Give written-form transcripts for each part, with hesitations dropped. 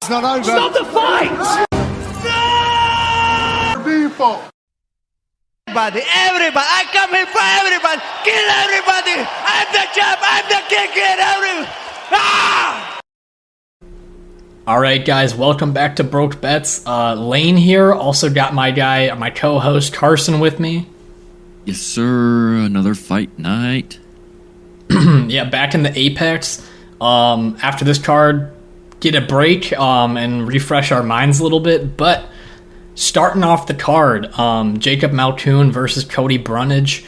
It's not over. Stop the fight! People. Everybody, I come here for everybody. Kill everybody. I'm the champ. I'm the king. Kill everybody. Ah! All right, guys, welcome back to Broke Bets. Lane here. Also got my co-host Carson with me. Yes, sir. Another fight night. Yeah, back in the Apex. After this card, get a break and refresh our minds a little bit. But starting off the card, Jacob Malkoun versus Cody Brundage.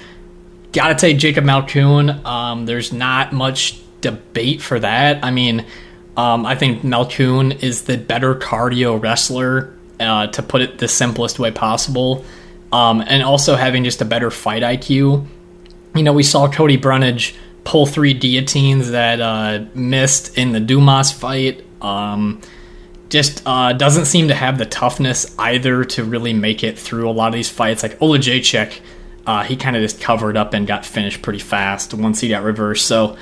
Gotta take Jacob Malkoun. There's not much debate for that. I mean, I think Malkoun is the better cardio wrestler, to put it the simplest way possible. And also having just a better fight IQ. You know, we saw Cody Brundage pull 3 guillotines that missed in the Dumas fight. Just doesn't seem to have the toughness either to really make it through a lot of these fights. Like Olajaychik, he kind of just covered up and got finished pretty fast once he got reversed. So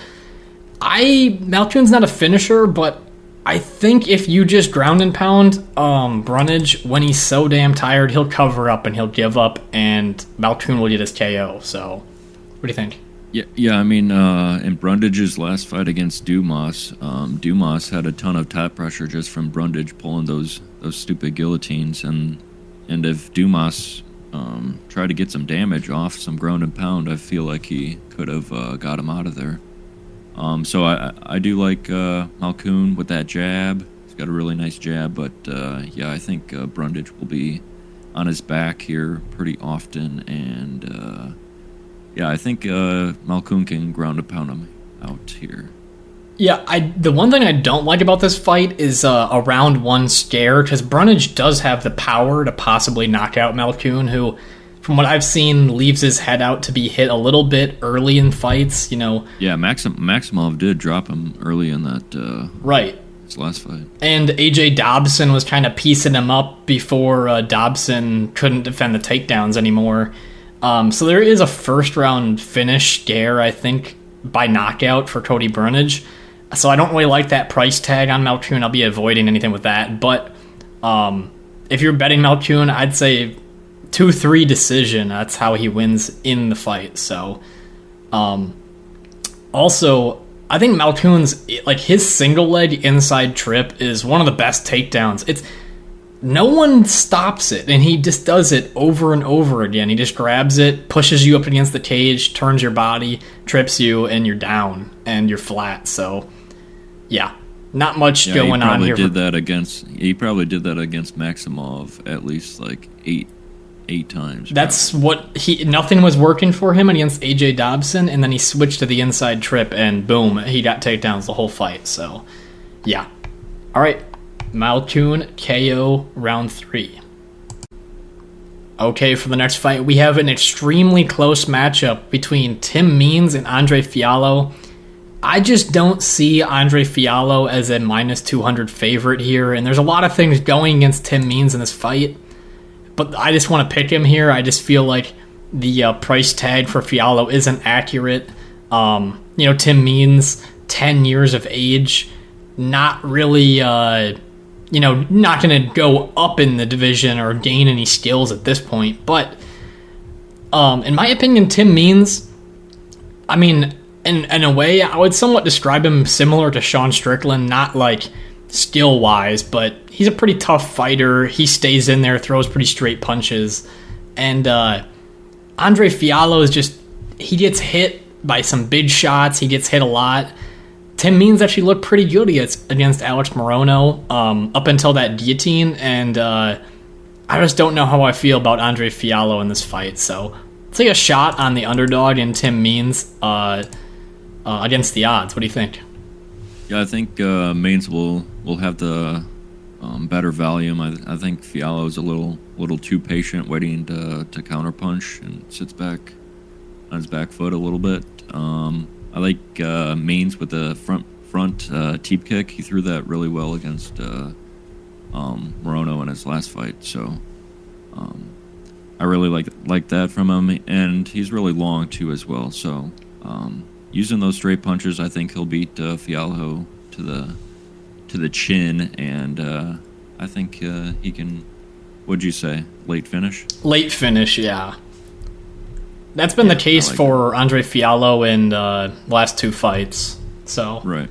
Malkoun's not a finisher, but I think if you just ground and pound Brundage, when he's so damn tired, he'll cover up and he'll give up, and Malkoun will get his KO. So, what do you think? Yeah. I mean, in Brundage's last fight against Dumas, Dumas had a ton of top pressure just from Brundage pulling those stupid guillotines, and if Dumas tried to get some damage off some ground and pound, I feel like he could have got him out of there. So I do like Malkoun with that jab. He's got a really nice jab, but yeah, I think Brundage will be on his back here pretty often, and yeah, I think Malkoun can ground and pound him out here. Yeah, the one thing I don't like about this fight is a round 1 scare, because Brundage does have the power to possibly knock out Malkoun, who, from what I've seen, leaves his head out to be hit a little bit early in fights, you know. Yeah, Maximov did drop him early in that right. His last fight. And AJ Dobson was kind of piecing him up before Dobson couldn't defend the takedowns anymore. So there is a first-round finish scare, I think, by knockout for Cody Brundage. So I don't really like that price tag on Malkoun. I'll be avoiding anything with that. But if you're betting Malkoun, I'd say 2-3 decision. That's how he wins in the fight. So also, I think Malkoun's, like, his single leg inside trip is one of the best takedowns. No one stops it, and he just does it over and over again. He just grabs it, pushes you up against the cage, turns your body, trips you, and you're down, and you're flat. So, yeah, not much going on here. He probably did that against Maximov at least like eight times. That's probably. Nothing was working for him against AJ Dobson, and then he switched to the inside trip, and boom, he got takedowns the whole fight. So, yeah. All right. Malkoun KO round 3. Okay, for the next fight, we have an extremely close matchup between Tim Means and Andre Fialho. I just don't see Andre Fialho as a minus 200 favorite here, and there's a lot of things going against Tim Means in this fight, but I just want to pick him here. I just feel like the price tag for Fialho isn't accurate. You know, Tim Means, 10 years of age, not really... not going to go up in the division or gain any skills at this point. But in my opinion, Tim Means, I mean, in a way, I would somewhat describe him similar to Sean Strickland, not like skill-wise, but he's a pretty tough fighter. He stays in there, throws pretty straight punches. And Andre Fialho is just, he gets hit by some big shots. He gets hit a lot. Tim Means actually looked pretty good against Alex Morono up until that guillotine, and I just don't know how I feel about Andre Fialho in this fight. So let's take a shot on the underdog in Tim Means against the odds. What do you think? Yeah, I think Means will have the better volume. I think Fialho is a little too patient, waiting to counterpunch, and sits back on his back foot a little bit. I like Means with the front teep kick. He threw that really well against Morono in his last fight. So I really like that from him, and he's really long too as well. So using those straight punches, I think he'll beat Fialho to the chin, and I think he can. What'd you say? Late finish? Late finish, yeah. That's been the case for Andre Fialho in the last 2 fights. So right.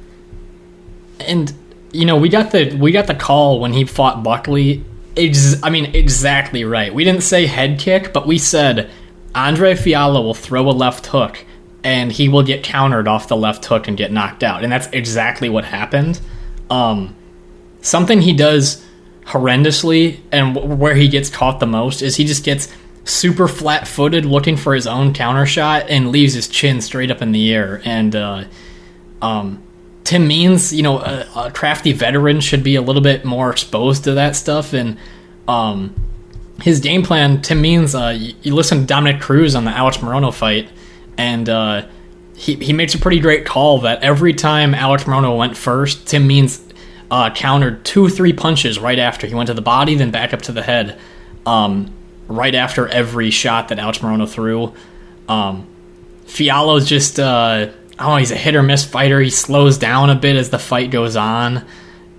And we got the call when he fought Buckley. Exactly right. We didn't say head kick, but we said Andre Fialho will throw a left hook and he will get countered off the left hook and get knocked out. And that's exactly what happened. Something he does horrendously and where he gets caught the most is he just gets super flat-footed looking for his own counter shot and leaves his chin straight up in the air. And Tim Means, a crafty veteran, should be a little bit more exposed to that stuff. And his game plan, Tim Means, you listen to Dominic Cruz on the Alex Morono fight, and he makes a pretty great call that every time Alex Morono went first, Tim Means countered 2-3 punches right after. He went to the body, then back up to the head, right after every shot that Alex Morono threw. Fialho's just, he's a hit-or-miss fighter. He slows down a bit as the fight goes on,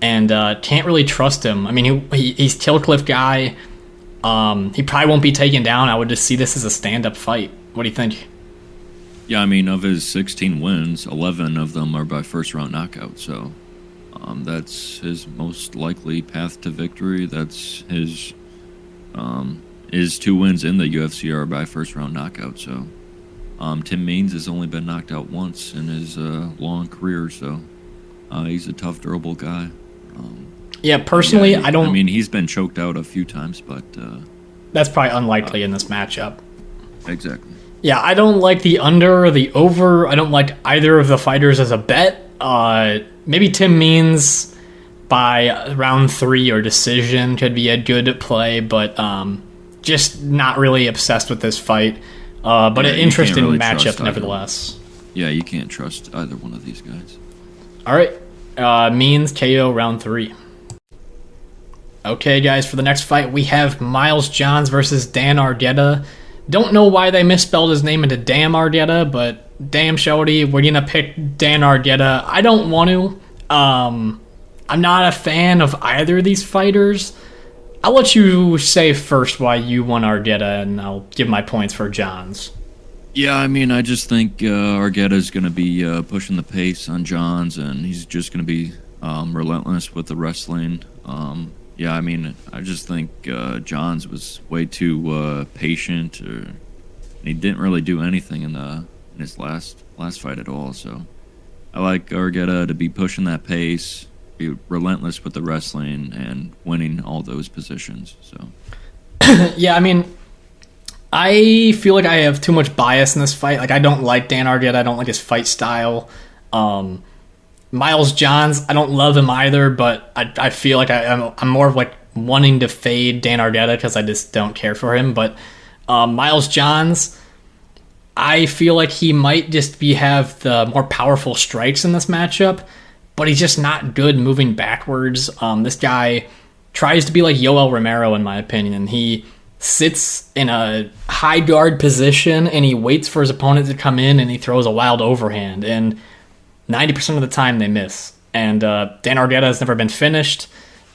and can't really trust him. I mean, he's Kill Cliff guy. He probably won't be taken down. I would just see this as a stand-up fight. What do you think? Yeah, I mean, of his 16 wins, 11 of them are by first-round knockout, so that's his most likely path to victory. That's his 2 wins in the UFC are by first-round knockout, so Tim Means has only been knocked out once in his long career, so he's a tough, durable guy. Personally, I don't... I mean, he's been choked out a few times, but... that's probably unlikely in this matchup. Exactly. Yeah, I don't like the under or the over. I don't like either of the fighters as a bet. Maybe Tim Means by round 3 or decision could be a good play, but just not really obsessed with this fight. But an interesting really matchup nevertheless. Yeah, you can't trust either one of these guys. All right, Means KO round 3. Okay, guys, for the next fight, we have Miles Johns versus Dan Argueta. Don't know why they misspelled his name into Damn Argueta, but damn shorty, we're going to pick Dan Argueta. I don't want to. I'm not a fan of either of these fighters. I'll let you say first why you want Argueta, and I'll give my points for Johns. Yeah, I mean, I just think Argueta's going to be pushing the pace on Johns, and he's just going to be relentless with the wrestling. Yeah, I mean, I just think Johns was way too patient, he didn't really do anything in his last fight at all. So I like Argueta to be pushing that pace, be relentless with the wrestling, and winning all those positions. So yeah, I mean, I feel like I have too much bias in this fight. Like, I don't like Dan Argueta. I don't like his fight style. Miles Johns, I don't love him either, but I feel like I'm more of like wanting to fade Dan Argueta because I just don't care for him. But Miles Johns, I feel like he might just have the more powerful strikes in this matchup, but he's just not good moving backwards. This guy tries to be like Yoel Romero, in my opinion. He sits in a high guard position and he waits for his opponent to come in and he throws a wild overhand. And 90% of the time they miss. And Dan Argueta has never been finished.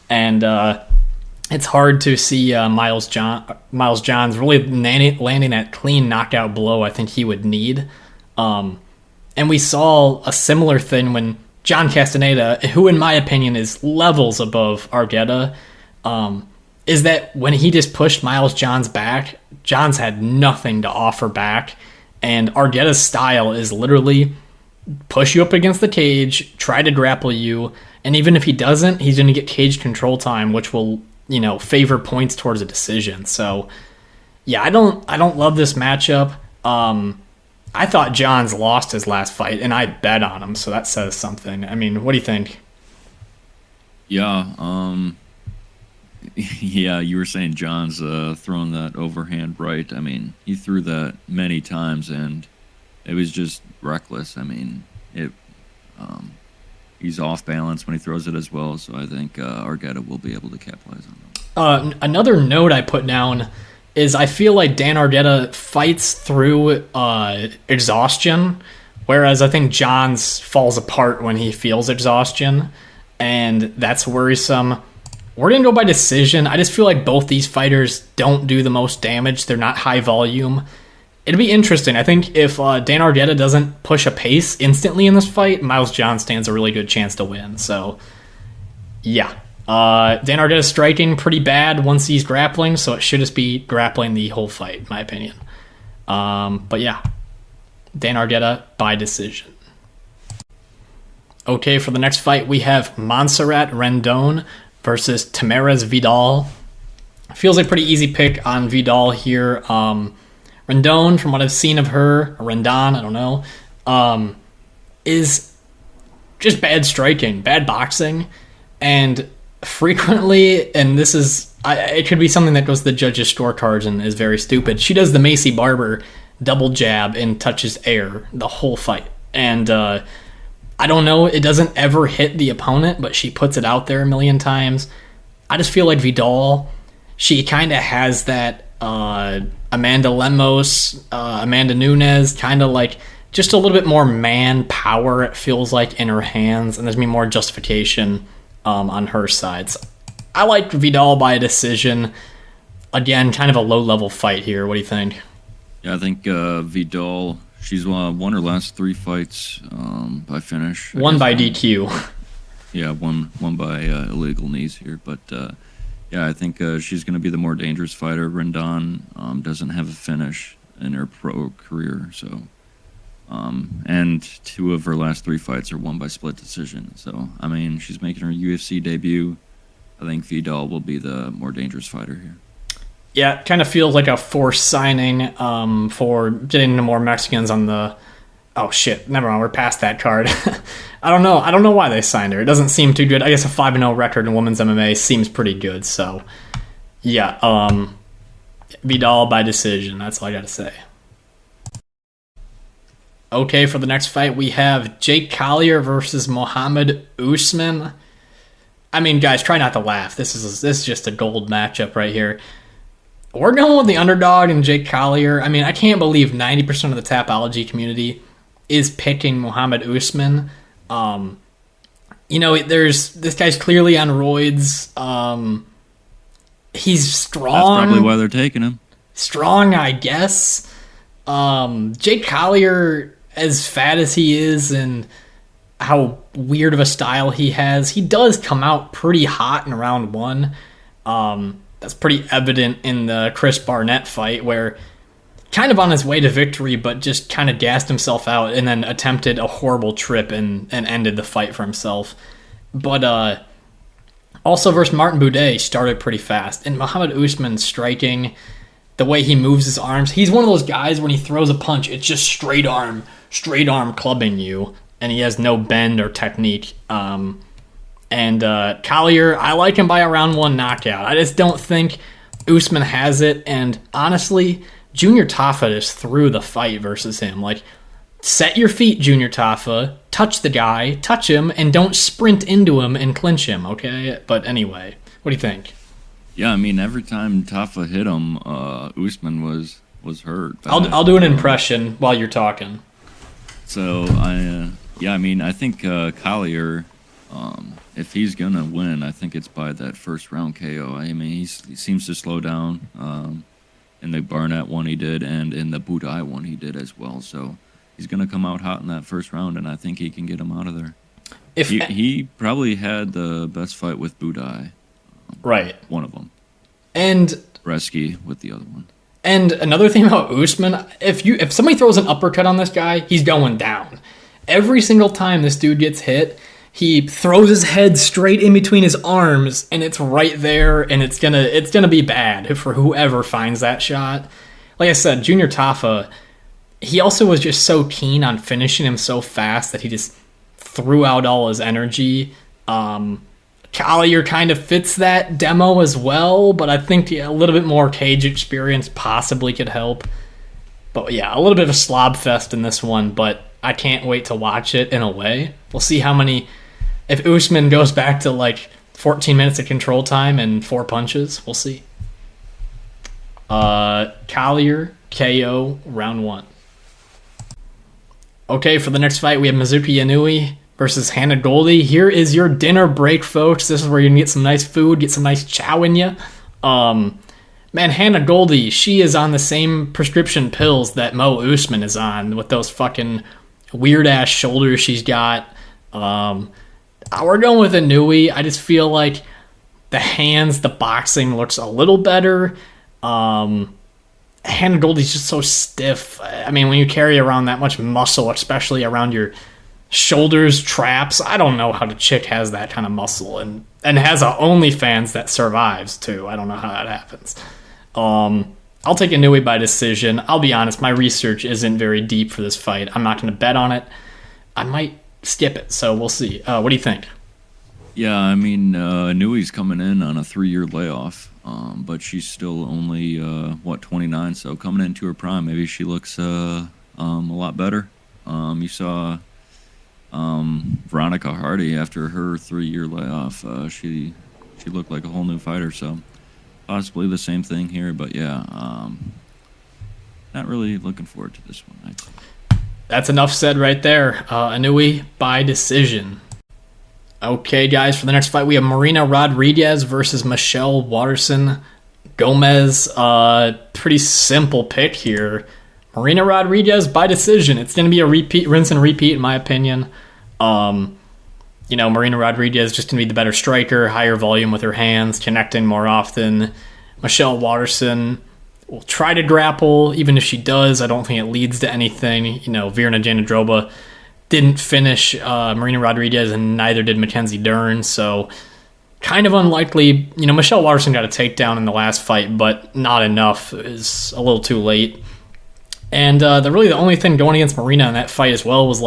And it's hard to see Miles Johns really landing that clean knockout blow I think he would need. And we saw a similar thing when John Castaneda, who in my opinion is levels above Argueta, is that when he just pushed Miles Johns back, Johns had nothing to offer back. And Argueta's style is literally push you up against the cage, try to grapple you, and even if he doesn't, he's going to get cage control time, which will, favor points towards a decision. So, yeah, I don't love this matchup. I thought Johns lost his last fight, and I bet on him, so that says something. I mean, what do you think? Yeah, yeah, you were saying Johns throwing that overhand right. I mean, he threw that many times, and it was just reckless. I mean, he's off balance when he throws it as well, so I think Argueta will be able to capitalize on that. Another note I put down is I feel like Dan Argueta fights through exhaustion, whereas I think Johns falls apart when he feels exhaustion. and that's worrisome. We're going to go by decision. I just feel like both these fighters don't do the most damage. They're not high volume. It'd be interesting. I think if Dan Argueta doesn't push a pace instantly in this fight, Miles John stands a really good chance to win. So, yeah. Dan Argueta's striking pretty bad once he's grappling, so it should just be grappling the whole fight, in my opinion. But yeah, Dan Argueta by decision. Okay, for the next fight, we have Montserrat Rendon versus Tamires Vidal. Feels like a pretty easy pick on Vidal here. Rendon, from what I've seen of her, or Rendon, I don't know, is just bad striking, bad boxing, and frequently, and this is, it could be something that goes to the judges' scorecards and is very stupid, she does the Macy Barber double jab and touches air the whole fight. And I don't know, it doesn't ever hit the opponent, but she puts it out there a million times. I just feel like Vidal, she kind of has that Amanda Lemos, Amanda Nunes, kind of like just a little bit more man power, it feels like, in her hands, and there's me more justification on her side. So I like Vidal by a decision. Again, kind of a low-level fight here. What do you think? Yeah, I think Vidal, she's won her last 3 fights by finish. One by DQ. Yeah, one by illegal knees here, but yeah, I think she's going to be the more dangerous fighter. Rendon doesn't have a finish in her pro career, so and 2 of her last 3 fights are won by split decision. So I mean, she's making her UFC debut. I think Vidal will be the more dangerous fighter here. Yeah, it kind of feels like a forced signing for getting into more Mexicans on the... Oh, shit. Never mind. We're past that card. I don't know. I don't know why they signed her. It doesn't seem too good. I guess a 5-0 record in women's MMA seems pretty good. So, yeah. Vidal by decision. That's all I got to say. Okay, for the next fight, we have Jake Collier versus Mohammed Usman. I mean, guys, try not to laugh. This is just a gold matchup right here. We're going with the underdog and Jake Collier. I mean, I can't believe 90% of the Tapology community is picking Mohammed Usman. You know, this guy's clearly on roids. He's strong. That's probably why they're taking him. Strong, I guess. Jake Collier, as fat as he is and how weird of a style he has, he does come out pretty hot in round 1. That's pretty evident in the Chris Barnett fight, where kind of on his way to victory, but just kind of gassed himself out and then attempted a horrible trip and ended the fight for himself. But also versus Martin Buday, started pretty fast. And Mohammed Usman striking, the way he moves his arms, he's one of those guys when he throws a punch, it's just straight arm clubbing you, and he has no bend or technique. And Collier, I like him by a round 1 knockout. I just don't think Usman has it. And honestly, Junior Tafa just threw the fight versus him. Like, set your feet, Junior Tafa. Touch the guy, touch him, and don't sprint into him and clinch him, okay? But anyway, what do you think? Yeah, I mean, every time Tafa hit him, Usman was hurt. I'll do an impression while you're talking. So, I mean, I think Collier... if he's gonna win, I think it's by that first round KO. I mean, he seems to slow down in the Barnett one he did, and in the Buday one he did as well. So he's gonna come out hot in that first round, and I think he can get him out of there. He probably had the best fight with Buday, right? One of them, and Reski with the other one. And another thing about Usman, if somebody throws an uppercut on this guy, he's going down. Every single time this dude gets hit, he throws his head straight in between his arms, and it's right there, and it's gonna be bad for whoever finds that shot. Like I said, Junior Tafa, he also was just so keen on finishing him so fast that he just threw out all his energy. Collier kind of fits that demo as well, but I think a little bit more cage experience possibly could help. But yeah, a little bit of a slob fest in this one, but I can't wait to watch it in a way. We'll see how many... If Usman goes back to like 14 minutes of control time and 4 punches, we'll see. Collier, KO, round 1. Okay, for the next fight, we have Mizuki Inoue versus Hannah Goldy. Here is your dinner break, folks. This is where you can get some nice food, get some nice chow in you. Man, Hannah Goldy, she is on the same prescription pills that Mo Usman is on with those fucking weird-ass shoulders she's got. We're going with Inoue. I just feel like the hands, the boxing looks a little better. Hannah Goldy's just so stiff. I mean, when you carry around that much muscle, especially around your shoulders, traps, I don't know how the chick has that kind of muscle and has a OnlyFans that survives, too. I don't know how that happens. I'll take Inoue by decision. I'll be honest, my research isn't very deep for this fight. I'm not going to bet on it. I might skip it, so we'll see. What do you think? Yeah, I mean, Inoue's coming in on a 3-year layoff, but she's still only, 29, so coming into her prime, maybe she looks a lot better. You saw Veronica Hardy after her 3-year layoff. She looked like a whole new fighter, so possibly the same thing here, but yeah, not really looking forward to this one, I'd say. That's enough said right there. Inoue by decision. Okay, guys, for the next fight, we have Marina Rodriguez versus Michelle Waterson Gomez. Pretty simple pick here. Marina Rodriguez by decision. It's going to be a rinse and repeat, in my opinion. Marina Rodriguez just going to be the better striker, higher volume with her hands, connecting more often. Michelle Waterson will try to grapple. Even if she does, I don't think it leads to anything. Virna Jandiroba didn't finish Marina Rodriguez, and neither did Mackenzie Dern, so kind of unlikely. Michelle Waterson got a takedown in the last fight, but not enough. It was a little too late. And the only thing going against Marina in that fight as well was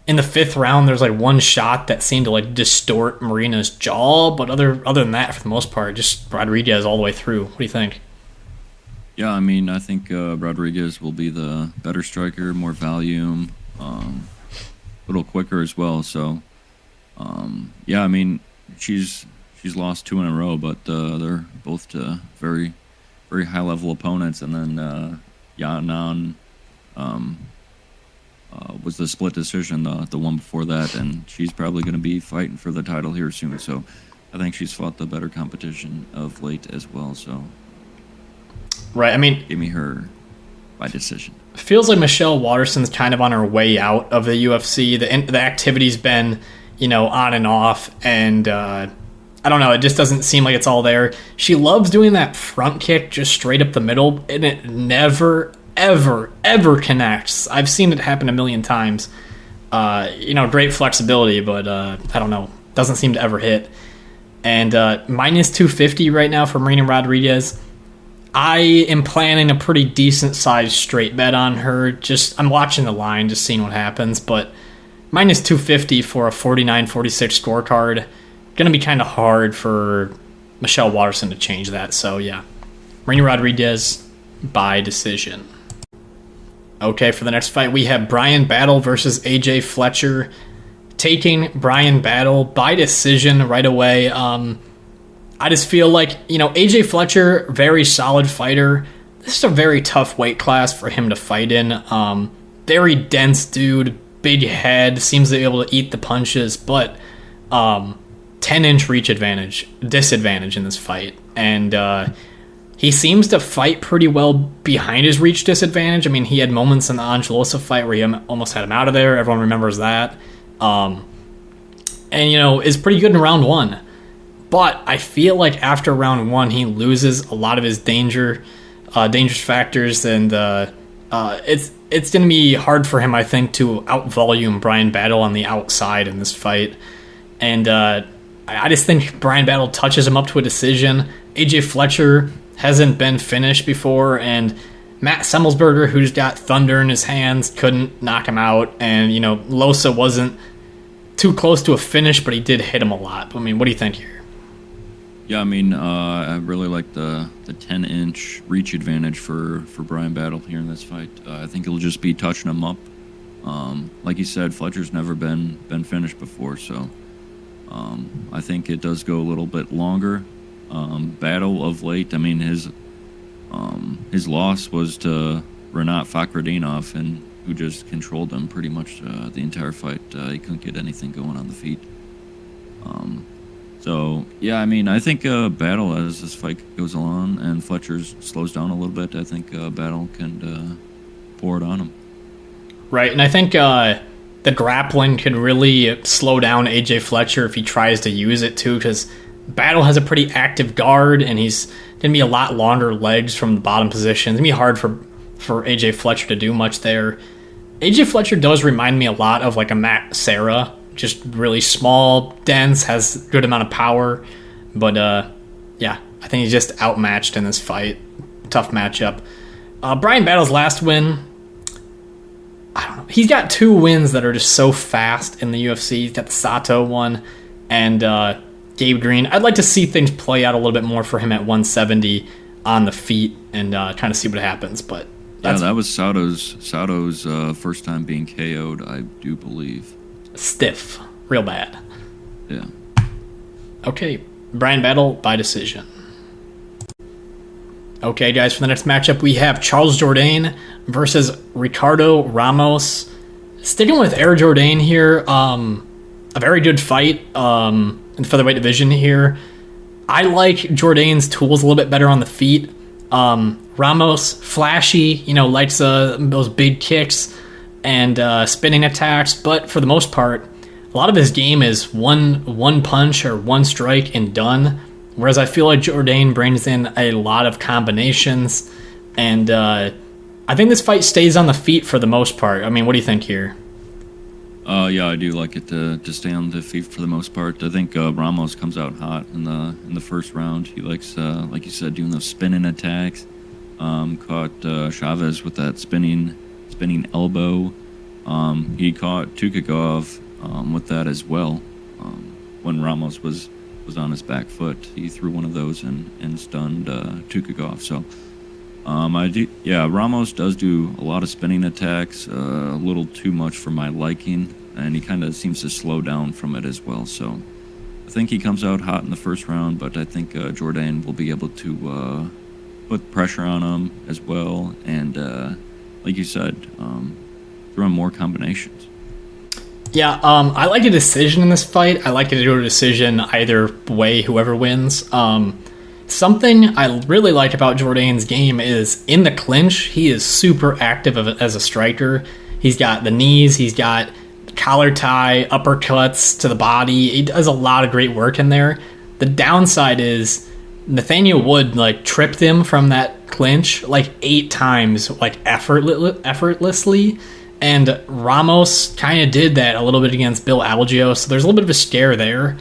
in the 5th round, there's one shot that seemed to distort Marina's jaw, but other than that, for the most part, just Rodriguez all the way through. What do you think? Yeah, I mean, I think Rodriguez will be the better striker, more volume, a little quicker as well. So, yeah, I mean, she's lost 2 in a row, but they're both to very, very high level opponents. And then Yanan was the split decision, the one before that, and she's probably going to be fighting for the title here soon. So, I think she's fought the better competition of late as well. So. Right, I mean, give me her by decision. Feels like Michelle Waterson's kind of on her way out of the UFC. The activity's been, on and off, and I don't know, it just doesn't seem like it's all there. She loves doing that front kick just straight up the middle, and it never, ever, ever connects. I've seen it happen a million times. Great flexibility, but I don't know, doesn't seem to ever hit. And minus 250 right now for Marina Rodriguez. I am planning a pretty decent-sized straight bet on her. I'm watching the line, just seeing what happens. But minus 250 for a 49-46 scorecard, going to be kind of hard for Michelle Waterson to change that. So, yeah, Marina Rodriguez by decision. Okay, for the next fight, we have Bryan Battle versus AJ Fletcher. Taking Bryan Battle by decision right away. I just feel like, AJ Fletcher, very solid fighter. This is a very tough weight class for him to fight in. Very dense dude, big head, seems to be able to eat the punches, but 10-inch reach disadvantage in this fight. And he seems to fight pretty well behind his reach disadvantage. I mean, he had moments in the Angelosa fight where he almost had him out of there. Everyone remembers that. And, is pretty good in round 1. But I feel like after round 1, he loses a lot of his dangerous factors, and it's going to be hard for him, I think, to out-volume Bryan Battle on the outside in this fight. And I just think Bryan Battle touches him up to a decision. AJ Fletcher hasn't been finished before, and Matt Semmelsberger, who's got thunder in his hands, couldn't knock him out. And, Losa wasn't too close to a finish, but he did hit him a lot. I mean, what do you think here? Yeah, I mean, I really like the 10-inch reach advantage for Bryan Battle here in this fight. I think it'll just be touching him up. Like you said, Fletcher's never been finished before, so I think it does go a little bit longer. Battle of late, I mean, his loss was to Renat Fakhretdinov in who just controlled him pretty much the entire fight. He couldn't get anything going on the feet. So, yeah, I mean, I think Battle, as this fight goes along and Fletcher slows down a little bit, I think Battle can pour it on him. Right, and I think the grappling could really slow down AJ Fletcher if he tries to use it too, because Battle has a pretty active guard, and he's going to be a lot longer legs from the bottom position. It's going to be hard for AJ Fletcher to do much there. AJ Fletcher does remind me a lot of like a Matt Serra, just really small, dense, has good amount of power, but yeah, I think he's just outmatched in this fight. Tough matchup. Bryan Battle's last win, I don't know. He's got 2 wins that are just so fast in the UFC. He's got the Sato one and Gabe Green. I'd like to see things play out a little bit more for him at 170 on the feet and kind of see what happens. But yeah, that was Sato's first time being KO'd, I do believe. Stiff, real bad. Yeah. Okay, Bryan Battle by decision. Okay, guys, for the next matchup, we have Charles Jourdain versus Ricardo Ramos. Sticking with Air Jourdain here, a very good fight in the featherweight division here. I like Jourdain's tools a little bit better on the feet. Ramos, flashy, likes those big kicks and spinning attacks, but for the most part, a lot of his game is one punch or one strike and done. Whereas I feel like Jourdain brings in a lot of combinations, and I think this fight stays on the feet for the most part. I mean, what do you think here? Yeah, I do like it to stay on the feet for the most part. I think Ramos comes out hot in the first round. He likes, like you said, doing those spinning attacks. Caught Chavez with that spinning elbow. He caught Tukagov with that as well. When Ramos was on his back foot, he threw one of those and stunned Tukagov. So, Ramos does do a lot of spinning attacks, a little too much for my liking, and he kind of seems to slow down from it as well. So, I think he comes out hot in the first round, but I think Jourdain will be able to put pressure on him as well, and like you said, throw in more combinations. Yeah, I like a decision in this fight. I like to do a decision either way, whoever wins. Something I really like about Jourdain's game is in the clinch, he is super active as a striker. He's got the knees, he's got collar tie, uppercuts to the body. He does a lot of great work in there. The downside is Nathaniel Wood tripped him from that clinch 8 times, effortlessly. And Ramos kind of did that a little bit against Bill Algeo, so there's a little bit of a scare there.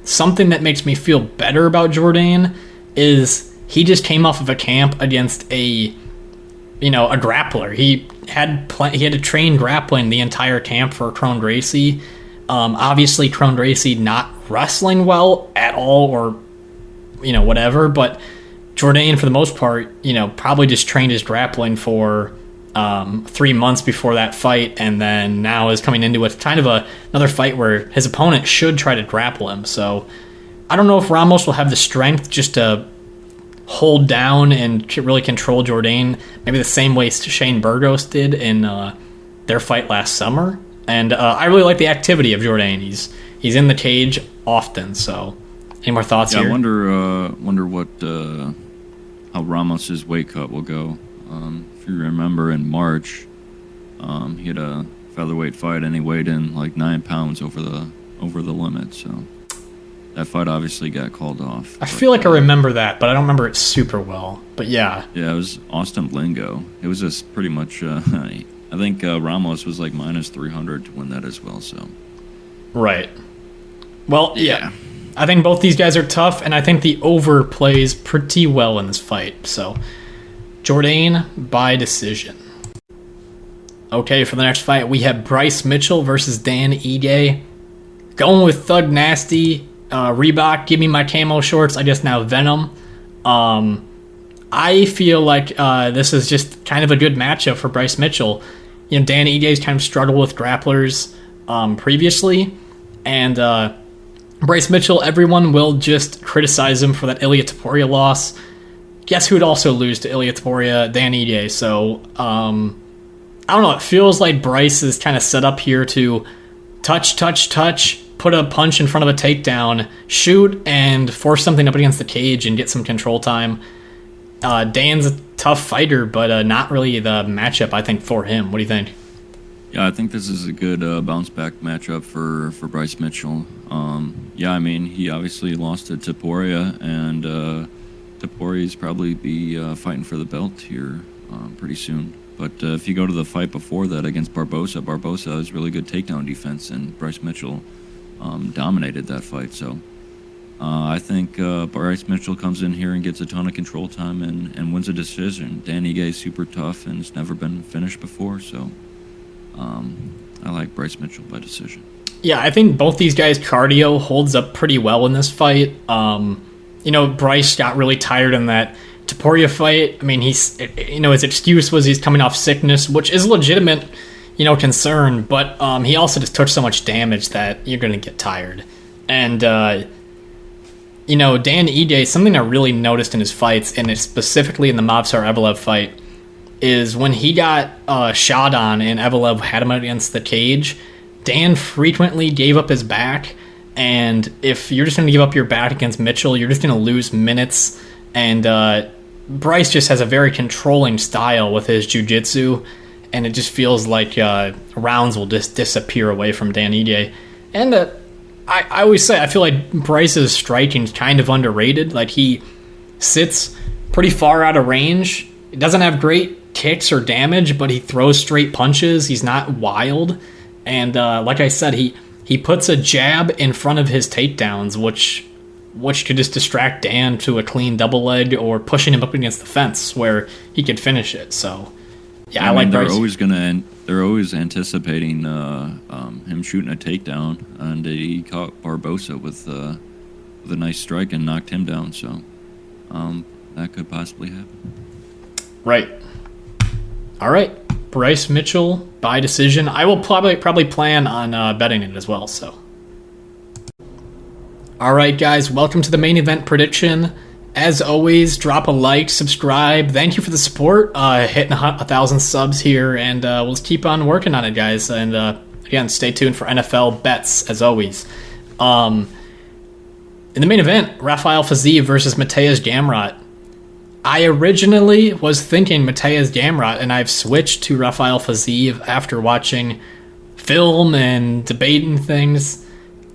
Something that makes me feel better about Jourdain is he just came off of a camp against a grappler. He had to train grappling the entire camp for Kron Gracie. Obviously, Kron Gracie not wrestling well at all, or whatever. But Jourdain, for the most part, probably just trained his grappling for 3 months before that fight, and then now is coming into it kind of another fight where his opponent should try to grapple him. So I don't know if Ramos will have the strength just to hold down and really control Jourdain, maybe the same way Shane Burgos did in their fight last summer. And I really like the activity of Jourdain. He's in the cage often. So any more thoughts here? I wonder what how Ramos's weight cut will go. If you remember, in March, he had a featherweight fight and he weighed in 9 pounds over the limit. So that fight obviously got called off. I feel like I remember that, but I don't remember it super well. But yeah. Yeah, it was Austin Blingo. It was just pretty much, I think Ramos was minus 300 to win that as well. So. Right. Well, yeah. I think both these guys are tough, and I think the over plays pretty well in this fight. So Jourdain by decision. Okay, for the next fight, we have Bryce Mitchell versus Dan Ige. Going with Thug Nasty. Reebok, give me my camo shorts. I guess now Venom. I feel like this is just kind of a good matchup for Bryce Mitchell. Dan Ige's kind of struggled with grapplers previously. And Bryce Mitchell, everyone will just criticize him for that Ilia Topuria loss. Guess who would also lose to Ilia Topuria? Dan Ige. So I don't know, it feels like Bryce is kind of set up here to touch, put a punch in front of a takedown, shoot, and force something up against the cage and get some control time. Dan's a tough fighter, but not really the matchup, I think, for him. What do you think? Yeah, I think this is a good bounce-back matchup for Bryce Mitchell. Yeah, I mean, he obviously lost to Topuria, and Topuria's probably be fighting for the belt here pretty soon. But if you go to the fight before that against Barbosa has really good takedown defense, and Bryce Mitchell dominated that fight. So I think Bryce Mitchell comes in here and gets a ton of control time and wins a decision. Dan Ige is super tough and has never been finished before, so I like Bryce Mitchell by decision. Yeah, I think both these guys' cardio holds up pretty well in this fight. Bryce got really tired in that Topuria fight. I mean, his excuse was he's coming off sickness, which is a legitimate, concern, but he also just took so much damage that you're going to get tired. And, Dan Ige, something I really noticed in his fights, and specifically in the Movsar Evelev fight, is when he got shot on and Evelev had him against the cage, Dan frequently gave up his back, and if you're just going to give up your back against Mitchell, you're just going to lose minutes, and Bryce just has a very controlling style with his jiu-jitsu, and it just feels like rounds will just disappear away from Dan Ige. And I always say, I feel like Bryce's striking is kind of underrated. Like, he sits pretty far out of range. He doesn't have great kicks or damage, but he throws straight punches. He's not wild. And like I said, he puts a jab in front of his takedowns, which could just distract Dan to a clean double leg or pushing him up against the fence where he could finish it. So, yeah, I like Bryce. They're always anticipating him shooting a takedown, and he caught Barbosa with a nice strike and knocked him down. So that could possibly happen. Right. All right. Bryce Mitchell by decision. I will probably plan on betting it as well. So. All right, guys, welcome to the main event prediction. As always, drop a like, subscribe. Thank you for the support. Hitting 1,000 subs here, and we'll just keep on working on it, guys. And again, stay tuned for NFL bets, as always. In the main event, Rafael Fiziev versus Mateusz Gamrot. I originally was thinking Mateusz Gamrot, and I've switched to Rafael Fiziev after watching film and debating things.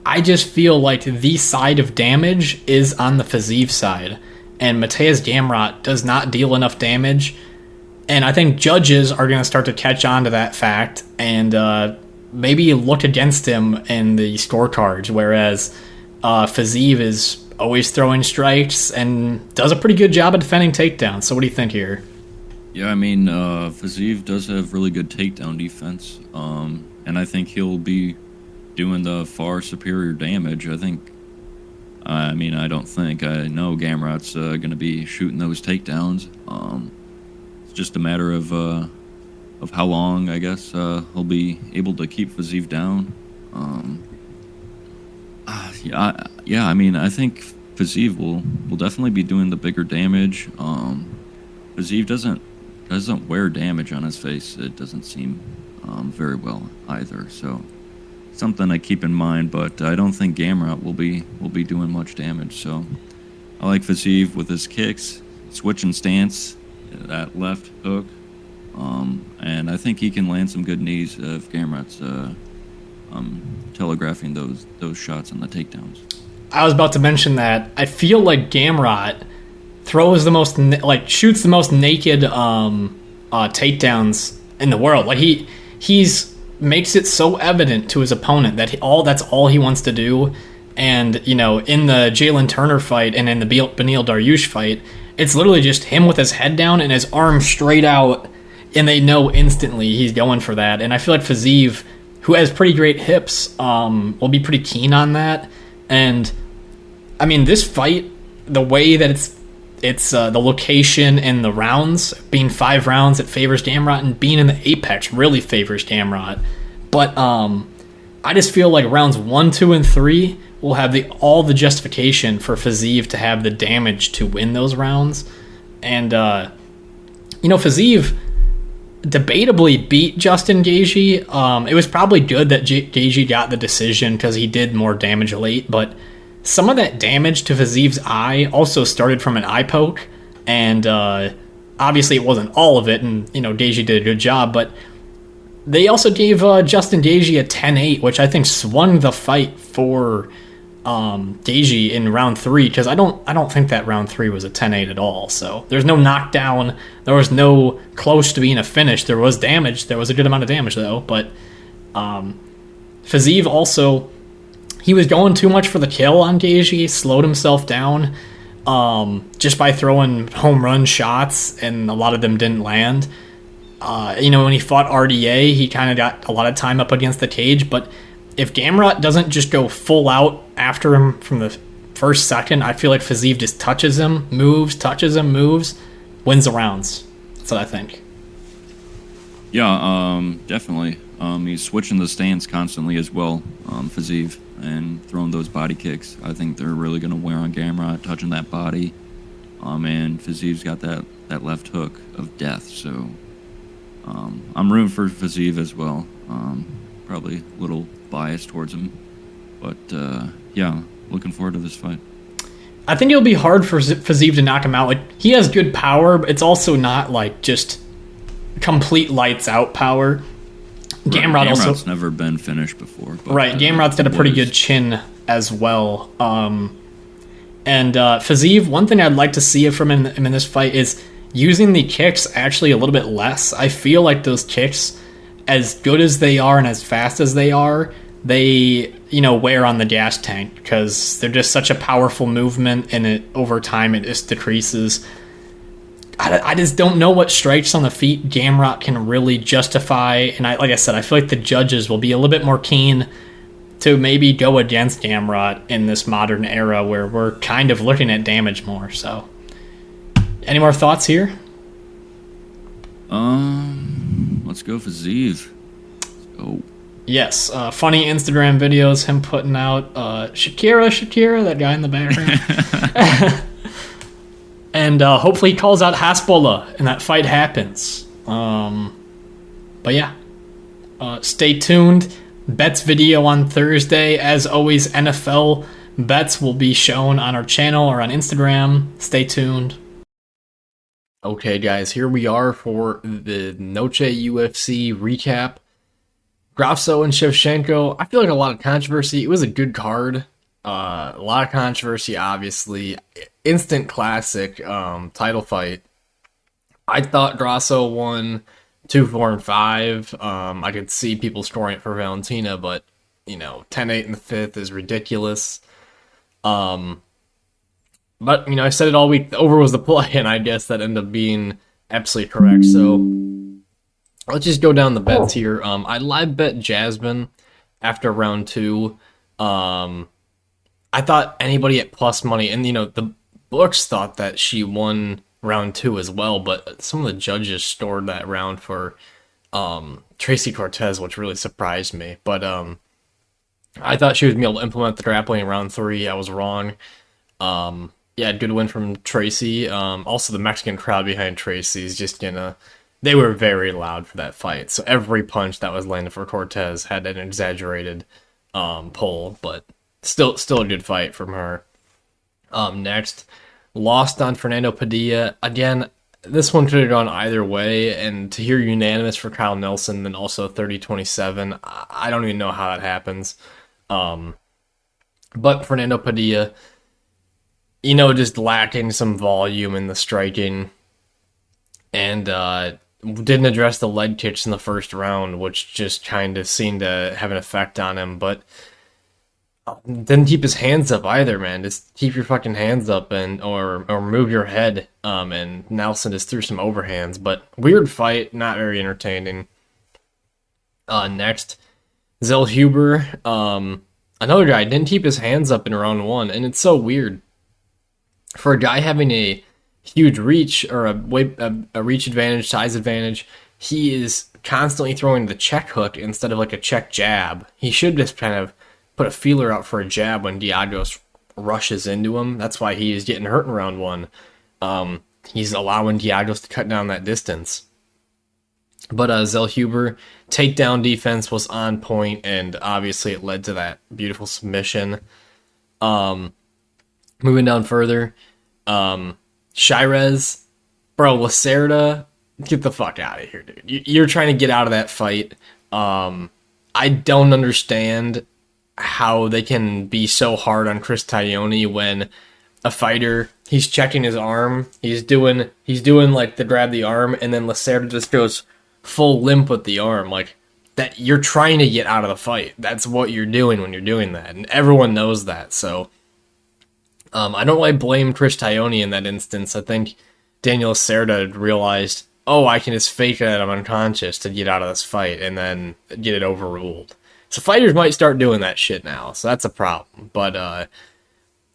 I just feel like the side of damage is on the Fiziev side, and Mateusz Gamrot does not deal enough damage, and I think judges are going to start to catch on to that fact and maybe look against him in the scorecards, whereas Fiziev is always throwing strikes and does a pretty good job of defending takedowns. So what do you think here? Yeah, I mean, Fiziev does have really good takedown defense, and I think he'll be doing the far superior damage. I know Gamrot's going to be shooting those takedowns. It's just a matter of how long, I guess, he'll be able to keep Fiziev down. I think Fiziev will definitely be doing the bigger damage. Fiziev doesn't wear damage on his face. It doesn't seem very well either. So something to keep in mind, but I don't think Gamrot will be doing much damage. So I like Fiziev with his kicks, switching stance, that left hook, and I think he can land some good knees if Gamrot's telegraphing those shots on the takedowns. I was about to mention that. I feel like Gamrot throws the most, shoots the most naked takedowns in the world. Like he's makes it so evident to his opponent that that's all he wants to do. And, in the Jalen Turner fight and in the Beneil Dariush fight, it's literally just him with his head down and his arm straight out, and they know instantly he's going for that. And I feel like Fiziev, who has pretty great hips, will be pretty keen on that. And, I mean, this fight, the way that it's the location and the rounds, being 5 rounds, it favors Gamrot, and being in the Apex really favors Gamrot. But I just feel like rounds 1, 2, and 3 will have all the justification for Fiziev to have the damage to win those rounds. And, Fiziev, debatably beat Justin Gaethje. It was probably good that Gaethje got the decision because he did more damage late, but some of that damage to Fiziev's eye also started from an eye poke, and obviously it wasn't all of it, and Gaethje did a good job, but they also gave Justin Gaethje a 10-8, which I think swung the fight for Gaethje in round 3, because I don't think that round 3 was a 10-8 at all. So there's no knockdown, there was no close to being a finish. There was damage, there was a good amount of damage though, but Fiziev also, he was going too much for the kill on Gaethje, slowed himself down just by throwing home run shots, and a lot of them didn't land. When he fought RDA, he kind of got a lot of time up against the cage, but if Gamrot doesn't just go full out after him from the first second, I feel like Fiziev just touches him, moves, wins the rounds. That's what I think. Yeah, definitely. He's switching the stance constantly as well, Fiziev, and throwing those body kicks. I think they're really going to wear on Gamrot, touching that body. And Fiziev's got that left hook of death, so I'm rooting for Fiziev as well. Probably a little biased towards him, but yeah, looking forward to this fight. I think it'll be hard for Fiziev to knock him out. Like, he has good power, but it's also not like just complete lights out power. Gamrot's never been finished before, but right, Gamrot's got a pretty good chin as well. And Fiziev, one thing I'd like to see from him in this fight is using the kicks actually a little bit less. I feel like those kicks, as good as they are and as fast as they are, they wear on the gas tank because they're just such a powerful movement, and over time it just decreases. I just don't know what strikes on the feet Gamrot can really justify, and like I said, I feel like the judges will be a little bit more keen to maybe go against Gamrot in this modern era where we're kind of looking at damage more. So, any more thoughts here? Let's go for Zeev. Let's go. Yes, funny Instagram videos, him putting out Shakira, that guy in the background. And hopefully he calls out Hasbulla and that fight happens. But yeah, stay tuned. Bets video on Thursday. As always, NFL bets will be shown on our channel or on Instagram. Stay tuned. Okay, guys, here we are for the Noche UFC recap. Grasso and Shevchenko. I feel like a lot of controversy. It was a good card. A lot of controversy, obviously. Instant classic title fight. I thought Grasso won 2, 4, and 5. I could see people scoring it for Valentina, but 10-8 in the 5th is ridiculous. But I said it all week. The over was the play, and I guess that ended up being absolutely correct. So let's just go down the bets here. I live bet Jasmine after round 2. I thought anybody at plus money, and the books thought that she won round 2 as well, but some of the judges stored that round for Tracy Cortez, which really surprised me. But I thought she was going to be able to implement the grappling in round 3. I was wrong. Yeah, good win from Tracy. Also, the Mexican crowd behind Tracy is just they were very loud for that fight. So every punch that was landed for Cortez had an exaggerated pull, but still a good fight from her. Next, lost on Fernando Padilla. Again, this one could have gone either way, and to hear unanimous for Kyle Nelson, then also 30-27, I don't even know how that happens. But Fernando Padilla, just lacking some volume in the striking, and didn't address the leg kicks in the first round, which just kind of seemed to have an effect on him, but didn't keep his hands up either, man. Just keep your fucking hands up or move your head. And Nelson just threw some overhands, but weird fight, not very entertaining. Next, Zell Huber, another guy didn't keep his hands up in round 1, and it's so weird for a guy having a huge reach or a reach advantage, size advantage. He is constantly throwing the check hook instead of like a check jab. He should just kind of put a feeler out for a jab when Diagos rushes into him. That's why he is getting hurt in round 1. He's allowing Diagos to cut down that distance. But Zellhuber takedown defense was on point, and obviously it led to that beautiful submission. Moving down further, Shirez, bro, Lacerda, get the fuck out of here, dude. You're trying to get out of that fight. I don't understand how they can be so hard on Chris Taglioni when a fighter, he's checking his arm, he's doing like the grab the arm, and then Lacerda just goes full limp with the arm. Like, that, you're trying to get out of the fight. That's what you're doing when you're doing that, and everyone knows that. So I don't really blame Chris Taglioni in that instance. I think Daniel Lacerda realized, oh, I can just fake that I'm unconscious to get out of this fight and then get it overruled. So fighters might start doing that shit now, so that's a problem. But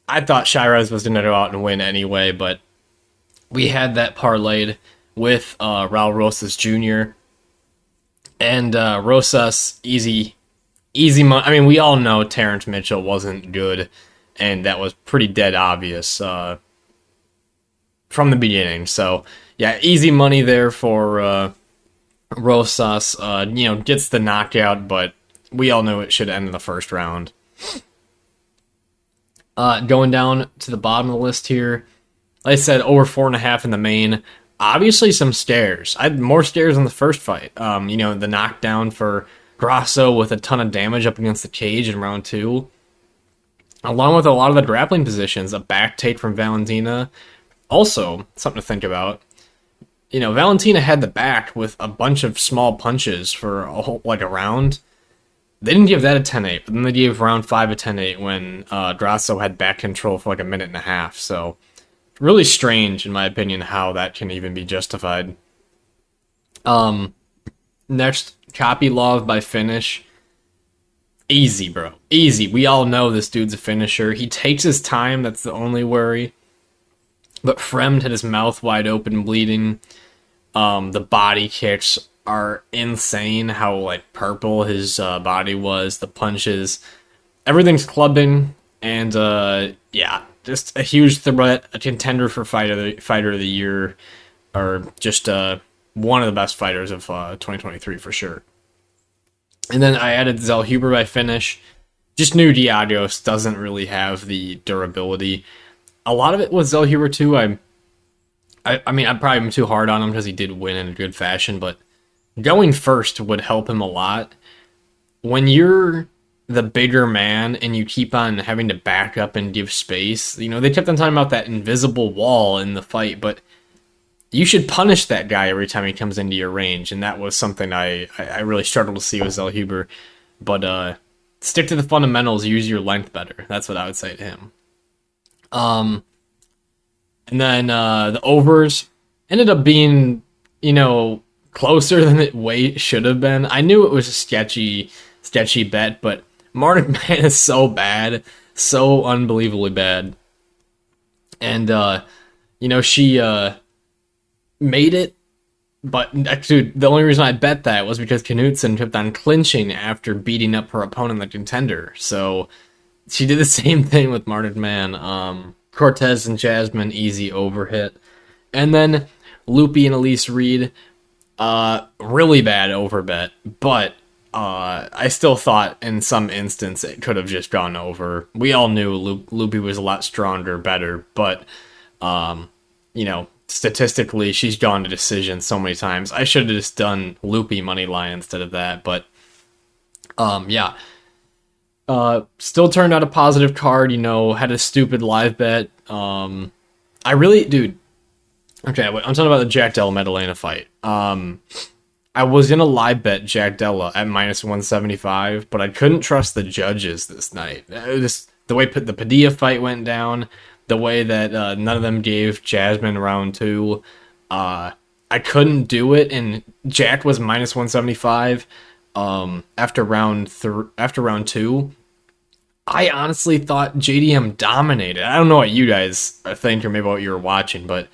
I thought Shirez was going to go out and win anyway, but we had that parlayed with Raul Rosas Jr. And Rosas, easy money. I mean, we all know Terrence Mitchell wasn't good, and that was pretty dead obvious from the beginning. So, yeah, easy money there for Rosas. Gets the knockout, but we all knew it should end in the first round. Going down to the bottom of the list here, like I said, over 4.5 in the main. Obviously, some scares. I had more scares in the first fight. The knockdown for Grasso with a ton of damage up against the cage in round 2. Along with a lot of the grappling positions, a back take from Valentina. Also, something to think about. Valentina had the back with a bunch of small punches for a round. They didn't give that a 10-8, but then they gave round 5 a 10-8 when Grasso had back control for like a minute and a half. So, really strange, in my opinion, how that can even be justified. Next, Kopylov by finish. Easy, bro. Easy. We all know this dude's a finisher. He takes his time, that's the only worry. But Fremd had his mouth wide open, bleeding. The body kicks are insane, how purple his body was, the punches. Everything's clubbing, and just a huge threat, a contender for fighter of the year, or just one of the best fighters of 2023 for sure. And then I added Zellhuber by finish. Just knew Diagos doesn't really have the durability. A lot of it was Zellhuber too. I probably am too hard on him because he did win in a good fashion, but going first would help him a lot. When you're the bigger man and you keep on having to back up and give space, they kept on talking about that invisible wall in the fight, but you should punish that guy every time he comes into your range, and that was something I really struggled to see with Zellhuber. But stick to the fundamentals, use your length better. That's what I would say to him. And then the overs ended up being, closer than it should have been. I knew it was a sketchy bet, but Martin Man is so bad, so unbelievably bad. And, she made it, but actually the only reason I bet that was because Knudsen kept on clinching after beating up her opponent, the contender. So she did the same thing with Martin Man. Cortez and Jasmine, easy overhit. And then Loopy and Elise Reed, really bad overbet, but I still thought in some instance it could have just gone over. We all knew Loopy was a lot stronger, better, but, statistically, she's gone to decision so many times. I should have just done Loopy money line instead of that, but, still turned out a positive card, had a stupid live bet. Okay, I'm talking about the Jack Della Maddalena fight. I was gonna live bet Jack Della at -175, but I couldn't trust the judges this night. The way the Padilla fight went down, the way that none of them gave Jasmine round 2, I couldn't do it, and Jack was -175 after round 2. I honestly thought JDM dominated. I don't know what you guys think or maybe what you were watching, but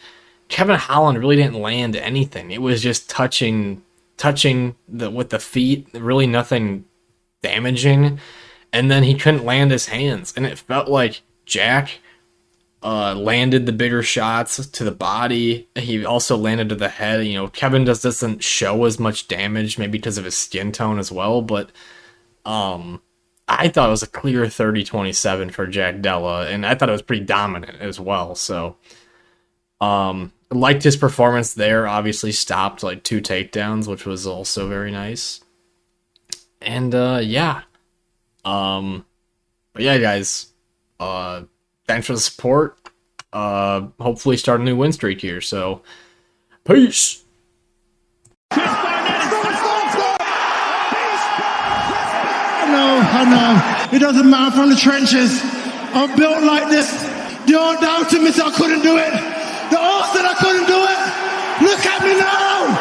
Kevin Holland really didn't land anything. It was just touching with the feet, really nothing damaging, and then he couldn't land his hands, and it felt like Jack landed the bigger shots to the body. He also landed to the head. You know, Kevin just doesn't show as much damage, maybe because of his skin tone as well, but I thought it was a clear 30-27 for Jack Della, and I thought it was pretty dominant as well. So, liked his performance there. Obviously stopped like 2 takedowns, which was also very nice. And yeah. But yeah, guys, thanks for the support. Hopefully start a new win streak here. So, peace. I know. It doesn't matter, I'm from the trenches. I'm built like this. The old doubted me said I couldn't do it. The old said I couldn't do it. Look at me now.